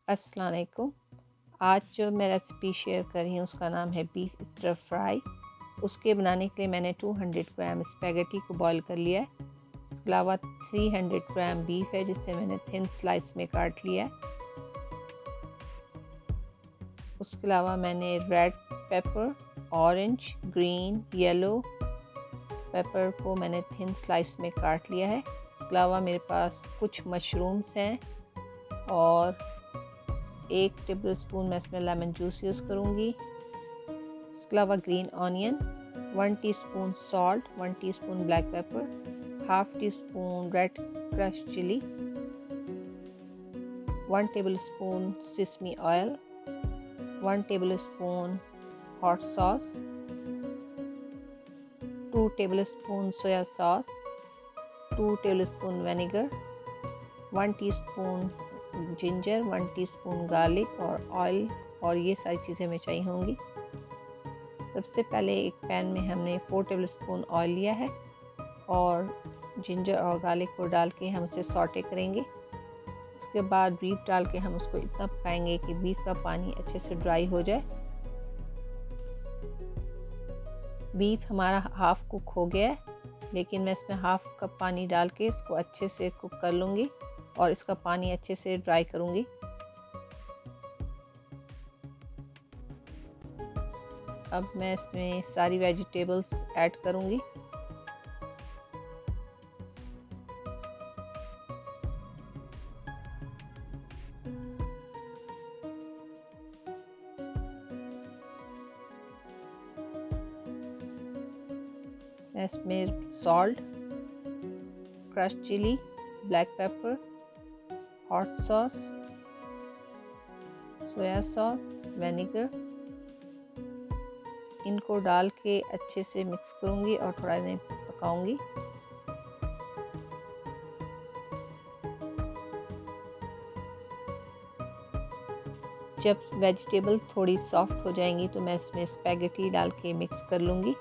अस्सलाम वालेकुम। आज जो मैं रेसिपी शेयर कर रही हूँ उसका नाम है बीफ स्टर फ्राई। उसके बनाने के लिए मैंने 200 ग्राम स्पैगेटी को बॉईल कर लिया है। इसके अलावा 300 ग्राम बीफ है जिसे मैंने थिन स्लाइस में काट लिया है। उसके अलावा मैंने red pepper, orange, green, yellow paper को मैंने थिन स्लाइस में काट लिया है। उसके अलावा मेरे पास कुछ मशरूम्स हैं और 1 टेबल स्पून मैं इसमें लेमन जूस यूज़ करूँगी। इसके अलावा green onion, 1 teaspoon salt, 1 teaspoon black pepper, half teaspoon red crush chilli, 1 tablespoon sesame oil, 1 tablespoon hot sauce, 2 tablespoon soya sauce, 2 tablespoon vinegar, 1 teaspoon ginger, 1 teaspoon garlic और oil, और ये सारी चीज़ें हमें चाहिए होंगी। सबसे पहले एक पैन में हमने 4 टेबल स्पून ऑयल लिया है और जिंजर और गार्लिक को डाल के हम उसे सॉटे करेंगे। उसके बाद बीफ डाल के हम उसको इतना पकाएंगे कि बीफ का पानी अच्छे से ड्राई हो जाए। बीफ हमारा हाफ कुक हो गया है, लेकिन मैं इसमें हाफ कप पानी डाल के इसको अच्छे से कुक कर लूँगी और इसका पानी अच्छे से ड्राई करूँगी। अब मैं इसमें सारी वेजिटेबल्स ऐड करूँगी। मैं इसमें salt, crush chilli, black pepper, hot sauce, soya sauce, vinegar, इनको डाल के अच्छे से मिक्स करूँगी और थोड़ा देर पकाऊंगी। जब वेजिटेबल थोड़ी सॉफ्ट हो जाएंगी तो मैं इसमें स्पैगेटी डाल के मिक्स कर लूँगी।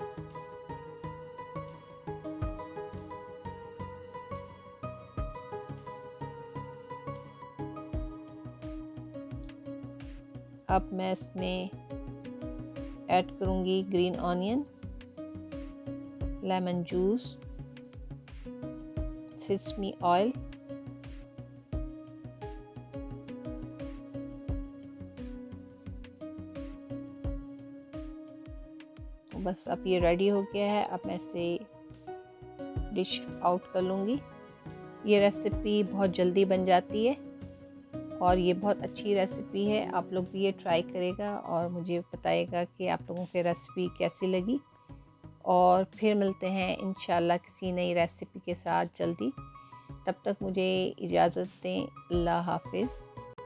अब मैं इसमें ऐड करूँगी green onion, lemon juice, sesame oil, बस अब ये रेडी हो गया है। अब मैं इसे डिश आउट कर लूँगी। ये रेसिपी बहुत जल्दी बन जाती है और ये बहुत अच्छी रेसिपी है। आप लोग भी ये ट्राई करेगा और मुझे बताएगा कि आप लोगों को रेसिपी कैसी लगी। और फिर मिलते हैं इंशाल्लाह किसी नई रेसिपी के साथ जल्दी। तब तक मुझे इजाज़त दें। अल्लाह हाफिज़।